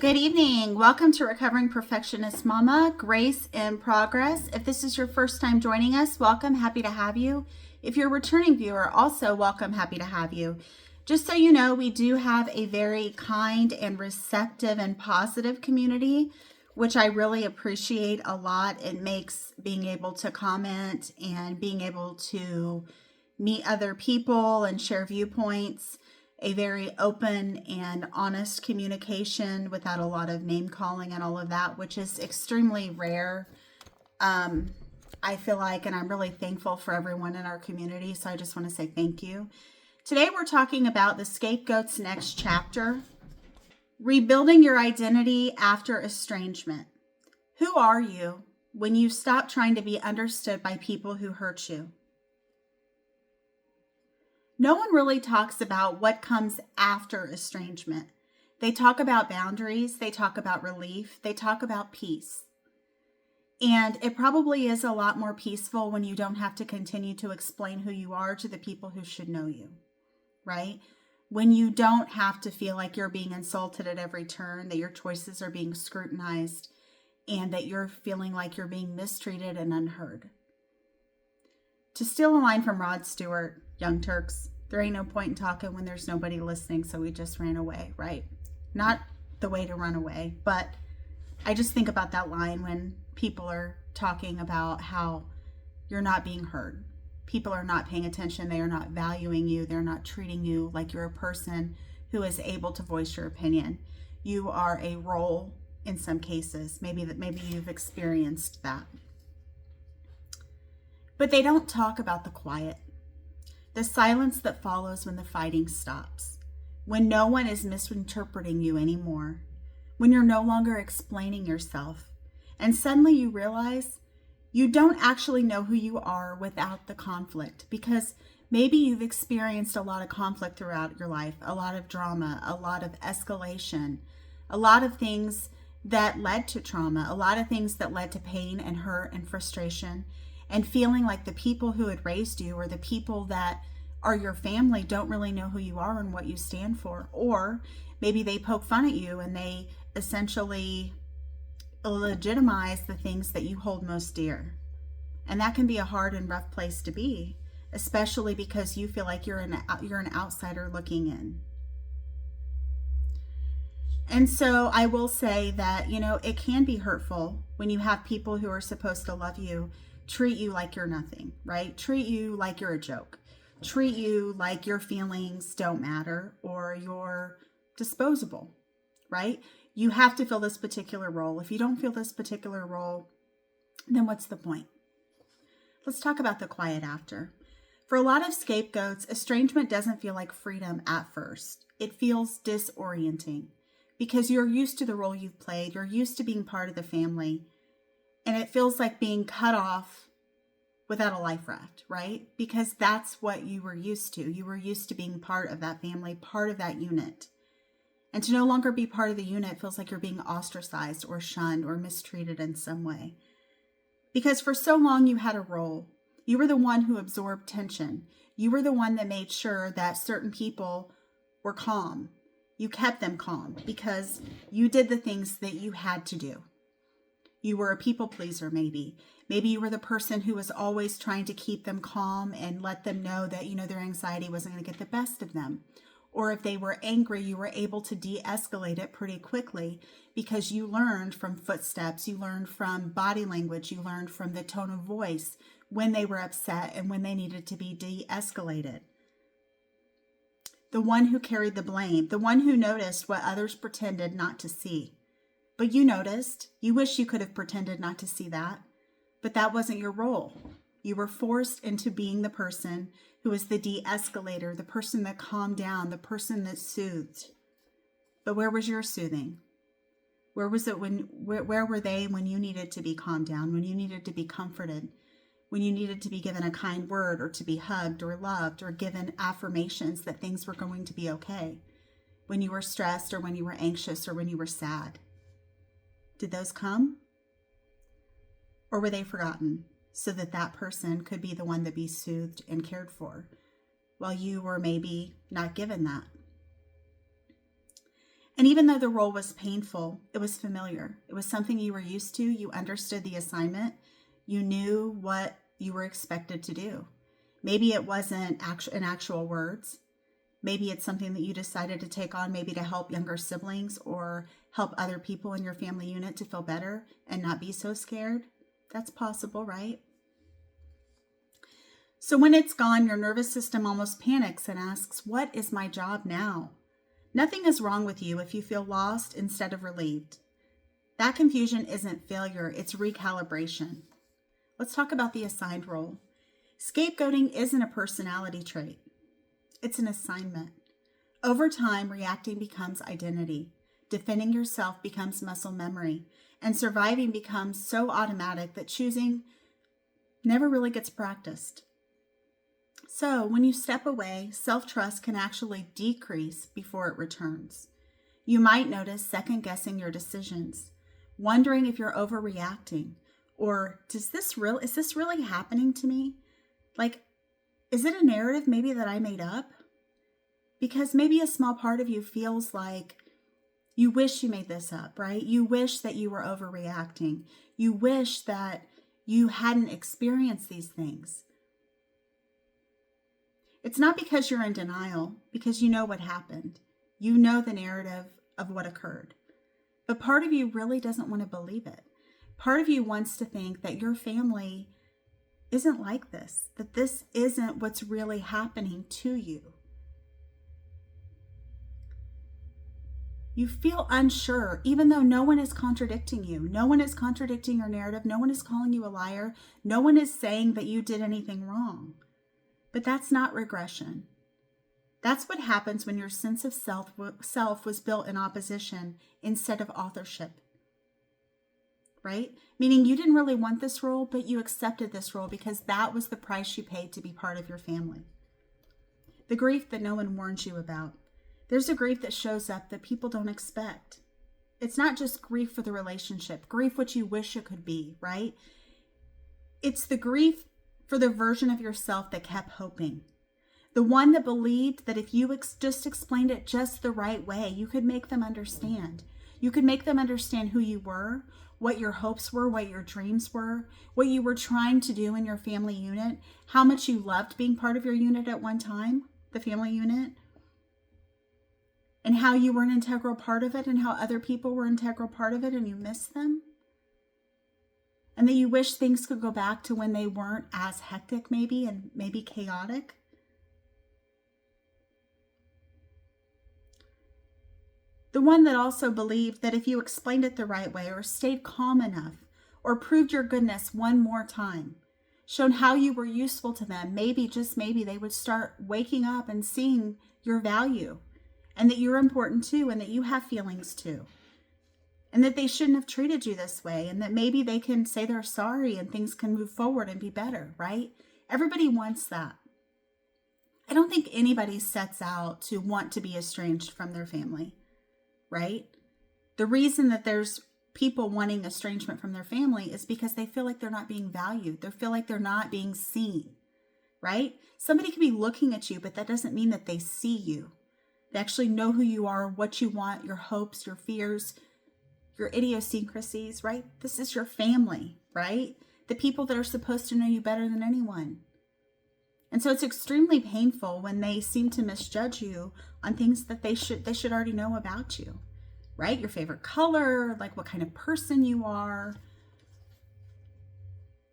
Good evening. Welcome to Recovering Perfectionist Mama, Grace in Progress. If this is your first time joining us, welcome. Happy to have you. If you're a returning viewer, also welcome. Happy to have you. Just so you know, we do have a very kind and receptive and positive community, which I really appreciate a lot. It makes being able to comment and being able to meet other people and share viewpoints a very open and honest communication without a lot of name calling and all of that, which is extremely rare. I feel like, and I'm really thankful for everyone in our community. So I just want to say thank you. Today we're talking about the scapegoat's next chapter, rebuilding your identity after estrangement. Who are you when you stop trying to be understood by people who hurt you? No one really talks about what comes after estrangement. They talk about boundaries, they talk about relief, they talk about peace. And it probably is a lot more peaceful when you don't have to continue to explain who you are to the people who should know you, right? When you don't have to feel like you're being insulted at every turn, that your choices are being scrutinized, and that you're feeling like you're being mistreated and unheard. To steal a line from Rod Stewart, Young Turks, there ain't no point in talking when there's nobody listening, so we just ran away, right? Not the way to run away, but I just think about that line when people are talking about how you're not being heard. People are not paying attention. They are not valuing you. They're not treating you like you're a person who is able to voice your opinion. You are a role in some cases. Maybe you've experienced that. But they don't talk about the quiet. The silence that follows when the fighting stops, when no one is misinterpreting you anymore, when you're no longer explaining yourself, and suddenly you realize you don't actually know who you are without the conflict, because maybe you've experienced a lot of conflict throughout your life, a lot of drama, a lot of escalation, a lot of things that led to trauma, a lot of things that led to pain and hurt and frustration, and feeling like the people who had raised you or the people that are your family don't really know who you are and what you stand for. Or maybe they poke fun at you and they essentially legitimize the things that you hold most dear. And that can be a hard and rough place to be, especially because you feel like you're an outsider looking in. And so I will say that, it can be hurtful when you have people who are supposed to love you treat you like you're nothing, right? Treat you like you're a joke. Treat you like your feelings don't matter or you're disposable, right? You have to fill this particular role. If you don't fill this particular role, then what's the point? Let's talk about the quiet after. For a lot of scapegoats, estrangement doesn't feel like freedom at first. It feels disorienting because you're used to the role you've played. You're used to being part of the family. And it feels like being cut off without a life raft, right? Because that's what you were used to. You were used to being part of that family, part of that unit. And to no longer be part of the unit feels like you're being ostracized or shunned or mistreated in some way. Because for so long you had a role. You were the one who absorbed tension. You were the one that made sure that certain people were calm. You kept them calm because you did the things that you had to do. You were a people pleaser, maybe. Maybe you were the person who was always trying to keep them calm and let them know that, their anxiety wasn't going to get the best of them. Or if they were angry, you were able to de-escalate it pretty quickly because you learned from footsteps, you learned from body language, you learned from the tone of voice when they were upset and when they needed to be de-escalated. The one who carried the blame, the one who noticed what others pretended not to see. But you noticed. You wish you could have pretended not to see that. But that wasn't your role. You were forced into being the person who was the de-escalator, the person that calmed down, the person that soothed. But where was your soothing? Where was it where were they when you needed to be calmed down, when you needed to be comforted, when you needed to be given a kind word or to be hugged or loved or given affirmations that things were going to be okay, when you were stressed or when you were anxious or when you were sad? Did those come? Or were they forgotten so that that person could be the one to be soothed and cared for while you were maybe not given that? And even though the role was painful, it was familiar. It was something you were used to. You understood the assignment. You knew what you were expected to do. Maybe it wasn't in actual words. Maybe it's something that you decided to take on, maybe to help younger siblings or help other people in your family unit to feel better and not be so scared. That's possible, right? So when it's gone, your nervous system almost panics and asks, what is my job now? Nothing is wrong with you if you feel lost instead of relieved. That confusion isn't failure, it's recalibration. Let's talk about the assigned role. Scapegoating isn't a personality trait. It's an assignment. Over time, reacting becomes identity. Defending yourself becomes muscle memory. And surviving becomes so automatic that choosing never really gets practiced. So when you step away, self-trust can actually decrease before it returns. You might notice second-guessing your decisions, wondering if you're overreacting, or is this really happening to me? Like, is it a narrative maybe that I made up? Because maybe a small part of you feels like you wish you made this up, right? You wish that you were overreacting. You wish that you hadn't experienced these things. It's not because you're in denial, because you know what happened. You know the narrative of what occurred. But part of you really doesn't want to believe it. Part of you wants to think that your family isn't like this, that this isn't what's really happening to you. You feel unsure, even though no one is contradicting you. No one is contradicting your narrative. No one is calling you a liar. No one is saying that you did anything wrong. But that's not regression. That's what happens when your sense of self was built in opposition instead of authorship. Right? Meaning you didn't really want this role, but you accepted this role because that was the price you paid to be part of your family. The grief that no one warns you about. There's a grief that shows up that people don't expect. It's not just grief for the relationship, grief what you wish it could be, right? It's the grief for the version of yourself that kept hoping. The one that believed that if you just explained it just the right way, you could make them understand. You could make them understand who you were, what your hopes were, what your dreams were, what you were trying to do in your family unit, how much you loved being part of your unit at one time, the family unit, and how you were an integral part of it and how other people were an integral part of it and you missed them. And that you wish things could go back to when they weren't as hectic maybe and maybe chaotic. The one that also believed that if you explained it the right way or stayed calm enough or proved your goodness one more time, shown how you were useful to them, maybe, just maybe, they would start waking up and seeing your value and that you're important too and that you have feelings too. And that they shouldn't have treated you this way and that maybe they can say they're sorry and things can move forward and be better, right? Everybody wants that. I don't think anybody sets out to want to be estranged from their family, right? The reason that there's people wanting estrangement from their family is because they feel like they're not being valued. They feel like they're not being seen, right? Somebody could be looking at you, but that doesn't mean that they see you. They actually know who you are, what you want, your hopes, your fears, your idiosyncrasies, right? This is your family, right? The people that are supposed to know you better than anyone. And so it's extremely painful when they seem to misjudge you on things that they should already know about you, right? Your favorite color, like what kind of person you are.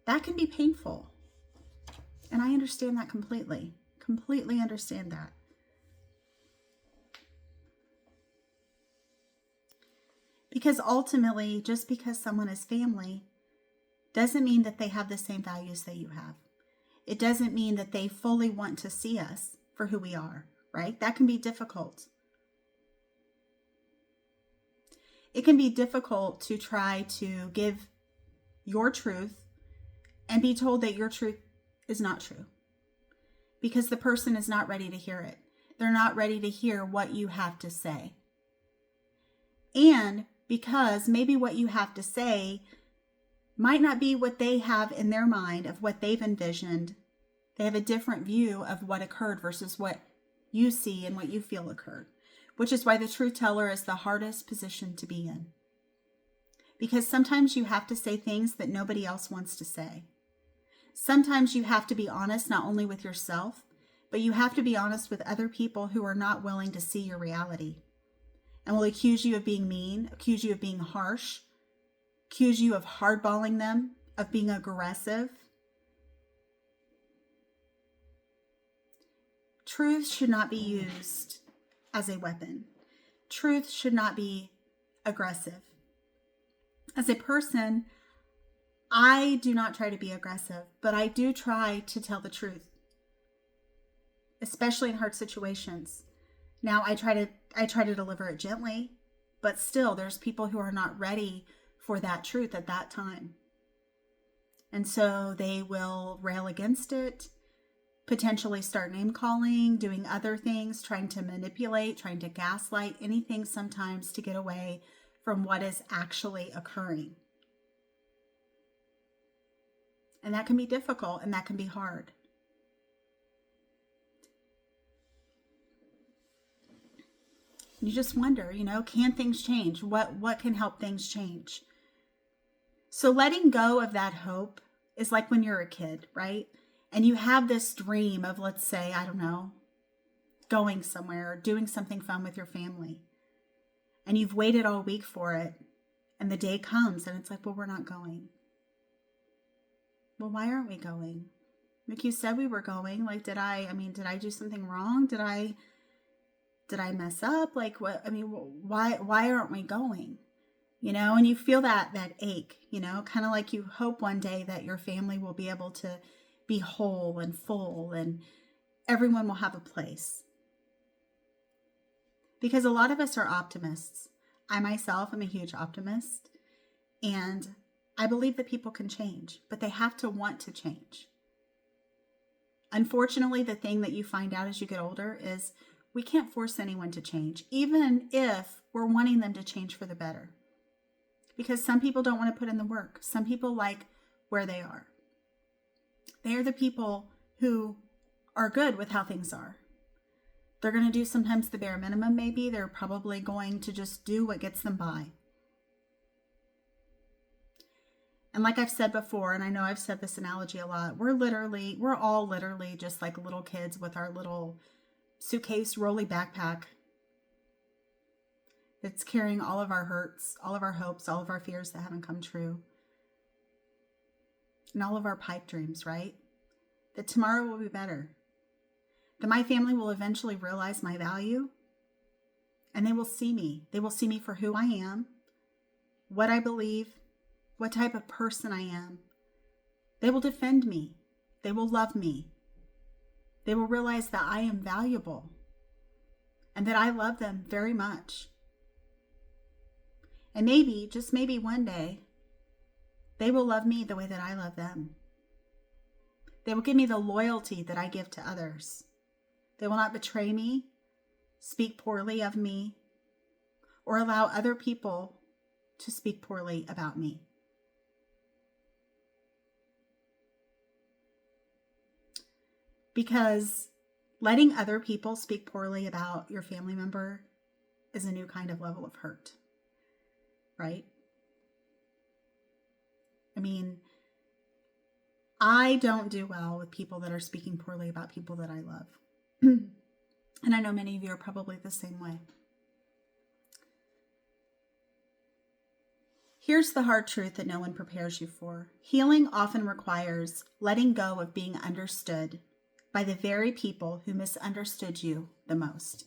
That can be painful. And I understand that completely understand that. Because ultimately, just because someone is family doesn't mean that they have the same values that you have. It doesn't mean that they fully want to see us for who we are, right? That can be difficult. It can be difficult to try to give your truth and be told that your truth is not true because the person is not ready to hear it. They're not ready to hear what you have to say. And because maybe what you have to say might not be what they have in their mind of what they've envisioned. They have a different view of what occurred versus what you see and what you feel occurred. which is why the truth teller is the hardest position to be in. Because sometimes you have to say things that nobody else wants to say. Sometimes you have to be honest not only with yourself, but you have to be honest with other people who are not willing to see your reality and will accuse you of being mean, accuse you of being harsh, accuse you of hardballing them, of being aggressive. Truth should not be used as a weapon. Truth should not be aggressive. As a person, I do not try to be aggressive, but I do try to tell the truth, especially in hard situations. Now, I try to deliver it gently, but still there's people who are not ready for that truth at that time. And so they will rail against it, potentially start name calling, doing other things, trying to manipulate, trying to gaslight, anything sometimes to get away from what is actually occurring. And that can be difficult and that can be hard. You just wonder, can things change? What can help things change? So letting go of that hope is like when you're a kid, right? And you have this dream of, let's say, I don't know, going somewhere or doing something fun with your family. And you've waited all week for it. And the day comes and it's like, well, we're not going. Well, why aren't we going? Like you said we were going. Like, did I do something wrong? Did I mess up? Like, what? Why aren't we going? And you feel that ache, kind of like you hope one day that your family will be able to be whole and full and everyone will have a place. Because a lot of us are optimists. I myself am a huge optimist, and I believe that people can change, but they have to want to change. Unfortunately, the thing that you find out as you get older is we can't force anyone to change, even if we're wanting them to change for the better. Because some people don't want to put in the work. Some people like where they are. They are the people who are good with how things are. They're going to do sometimes the bare minimum, maybe. They're probably going to just do what gets them by. And like I've said before, and I know I've said this analogy a lot, we're all literally just like little kids with our little suitcase, rolly backpack that's carrying all of our hurts, all of our hopes, all of our fears that haven't come true, and all of our pipe dreams, right? That tomorrow will be better. That my family will eventually realize my value, and they will see me. They will see me for who I am, what I believe, what type of person I am. They will defend me. They will love me. They will realize that I am valuable and that I love them very much. And maybe, just maybe one day, they will love me the way that I love them. They will give me the loyalty that I give to others. They will not betray me, speak poorly of me, or allow other people to speak poorly about me. Because letting other people speak poorly about your family member is a new kind of level of hurt, right? I don't do well with people that are speaking poorly about people that I love. And I know many of you are probably the same way. Here's the hard truth that no one prepares you for. Healing often requires letting go of being understood by the very people who misunderstood you the most.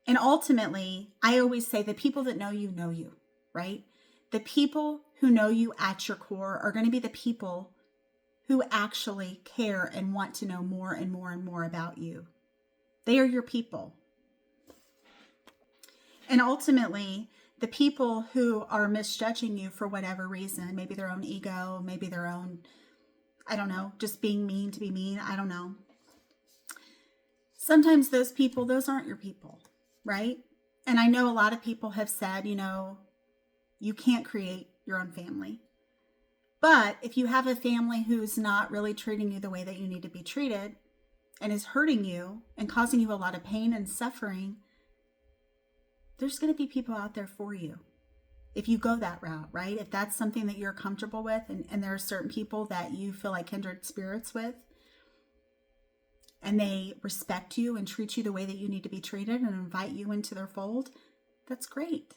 And ultimately, I always say the people that know you, right? The people who know you at your core are going to be the people who actually care and want to know more and more and more about you. They are your people. And ultimately, the people who are misjudging you for whatever reason, maybe their own ego, maybe their own, I don't know, just being mean to be mean, I don't know. Sometimes those people, those aren't your people, right? And I know a lot of people have said, you can't create your own family. But if you have a family who's not really treating you the way that you need to be treated and is hurting you and causing you a lot of pain and suffering, there's going to be people out there for you. If you go that route, right? If that's something that you're comfortable with, and there are certain people that you feel like kindred spirits with, and they respect you and treat you the way that you need to be treated and invite you into their fold, that's great.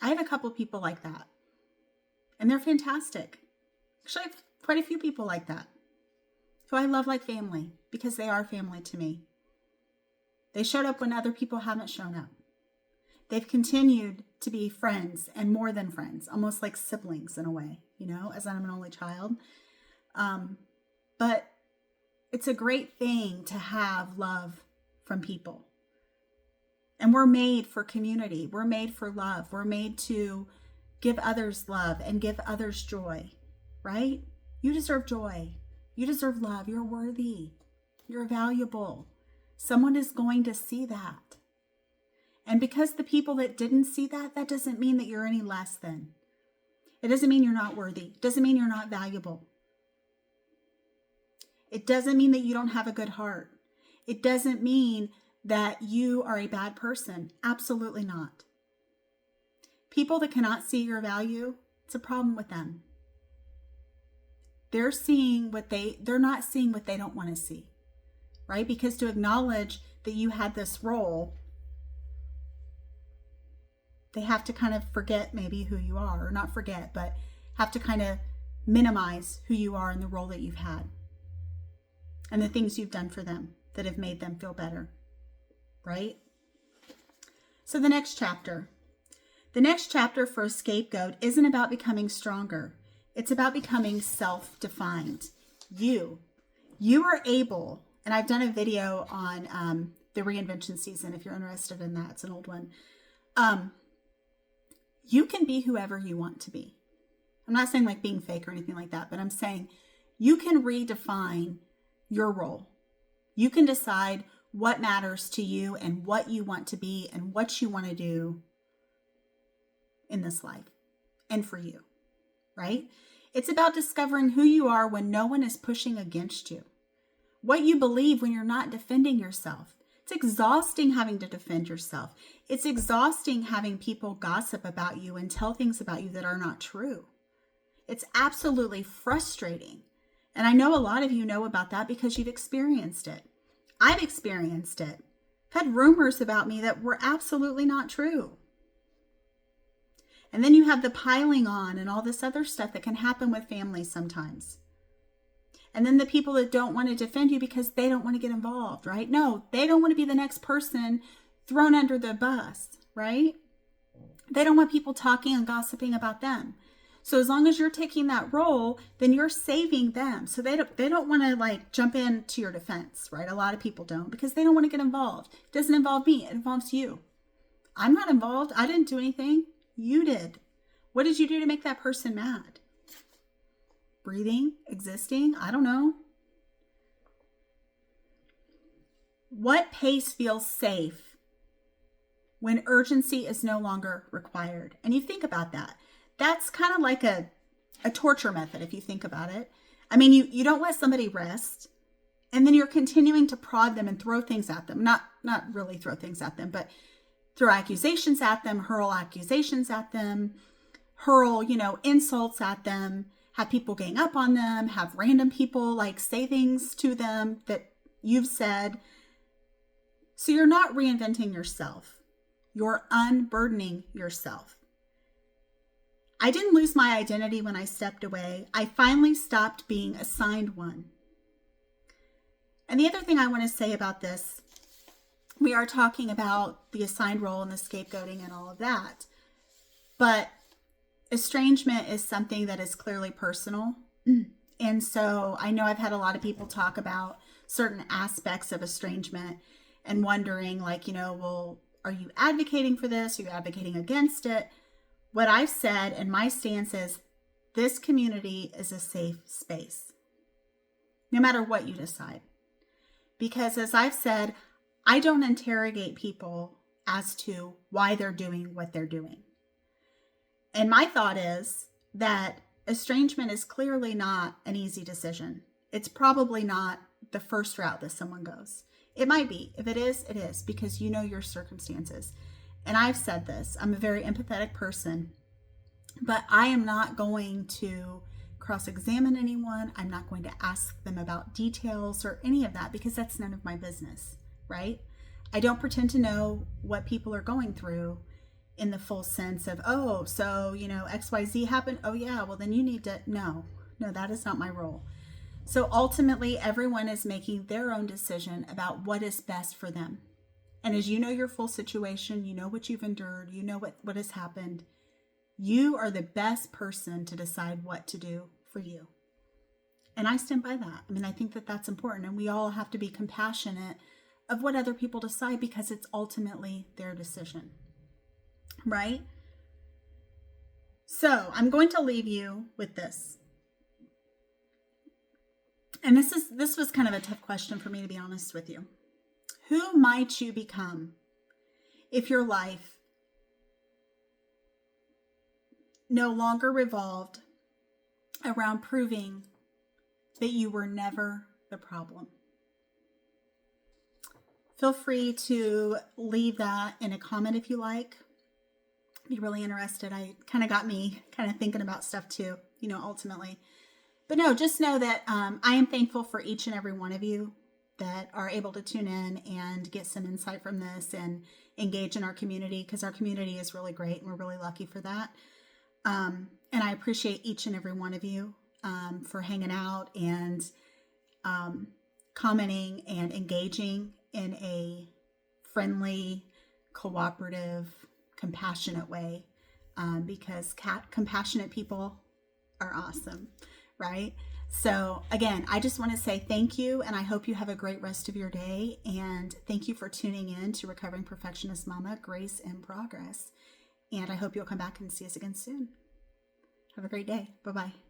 I have a couple people like that, and they're fantastic. Actually, I have quite a few people like that who I love like family, because they are family to me. They showed up when other people haven't shown up. They've continued to be friends, and more than friends, almost like siblings in a way, as I'm an only child. But it's a great thing to have love from people. And we're made for community. We're made for love. We're made to give others love and give others joy, right? You deserve joy. You deserve love. You're worthy. You're valuable. Someone is going to see that. And because the people that didn't see that, that doesn't mean that you're any less than. It doesn't mean you're not worthy. It doesn't mean you're not valuable. It doesn't mean that you don't have a good heart. It doesn't mean that you are a bad person. Absolutely not. People that cannot see your value, it's a problem with them. They're not seeing what they don't want to see, right? Because to acknowledge that you had this role, they have to kind of forget maybe who you are, or not forget, but have to kind of minimize who you are in the role that you've had and the things you've done for them that have made them feel better, right? So the next chapter for a scapegoat isn't about becoming stronger. It's about becoming self-defined. You are able, and I've done a video on the reinvention season if you're interested in that. It's an old one. You can be whoever you want to be. I'm not saying like being fake or anything like that, but I'm saying you can redefine your role. You can decide what matters to you and what you want to be and what you want to do in this life and for you, right? It's about discovering who you are when no one is pushing against you. What you believe when you're not defending yourself. It's exhausting having to defend yourself. It's exhausting having people gossip about you and tell things about you that are not true. It's absolutely frustrating. And I know a lot of you know about that because you've experienced it. I've experienced it. I've had rumors about me that were absolutely not true. And then you have the piling on and all this other stuff that can happen with families sometimes. And then the people that don't want to defend you because they don't want to get involved, right? No, they don't want to be the next person thrown under the bus, right? They don't want people talking and gossiping about them. So as long as you're taking that role, then you're saving them. So they don't want to like jump into your defense, right? A lot of people don't because they don't want to get involved. It doesn't involve me. It involves you. I'm not involved. I didn't do anything. You did. What did you do to make that person mad? Breathing, existing, I don't know. What pace feels safe when urgency is no longer required? And you think about that. That's kind of like a torture method if you think about it. I mean, you don't let somebody rest, and then you're continuing to prod them and throw things at them. Not really throw things at them, but throw accusations at them, hurl accusations at them, hurl, insults at them, have people gang up on them, have random people like say things to them that you've said. So you're not reinventing yourself. You're unburdening yourself. I didn't lose my identity when I stepped away. I finally stopped being assigned one. And the other thing I want to say about this, we are talking about the assigned role and the scapegoating and all of that. But estrangement is something that is clearly personal. And so I know I've had a lot of people talk about certain aspects of estrangement and wondering well, are you advocating for this? Are you advocating against it? What I've said and my stance is this community is a safe space, no matter what you decide. Because as I've said, I don't interrogate people as to why they're doing what they're doing. And my thought is that estrangement is clearly not an easy decision. It's probably not the first route that someone goes. It might be. If it is, it is, because you know your circumstances. And I've said this, I'm a very empathetic person, but I am not going to cross-examine anyone. I'm not going to ask them about details or any of that because that's none of my business, right? I don't pretend to know what people are going through in the full sense of, oh, so, XYZ happened. Oh, yeah, well, then you need to. No, that is not my role. So ultimately, everyone is making their own decision about what is best for them. And as you know your full situation, you know what you've endured, you know what has happened, you are the best person to decide what to do for you. And I stand by that. I mean, I think that that's important. And we all have to be compassionate of what other people decide because it's ultimately their decision. Right? So I'm going to leave you with this. And this was kind of a tough question for me, to be honest with you. Who might you become if your life no longer revolved around proving that you were never the problem? Feel free to leave that in a comment if you like. Be really interested. I kind of got me kind of thinking about stuff too, ultimately. But no, just know that I am thankful for each and every one of you that are able to tune in and get some insight from this and engage in our community, because our community is really great and we're really lucky for that. And I appreciate each and every one of you for hanging out and commenting and engaging in a friendly, cooperative, compassionate way, because compassionate people are awesome, right? So again, I just want to say thank you, and I hope you have a great rest of your day, and thank you for tuning in to Recovering Perfectionist Mama, Grace in Progress, and I hope you'll come back and see us again soon. Have a great day. Bye-bye.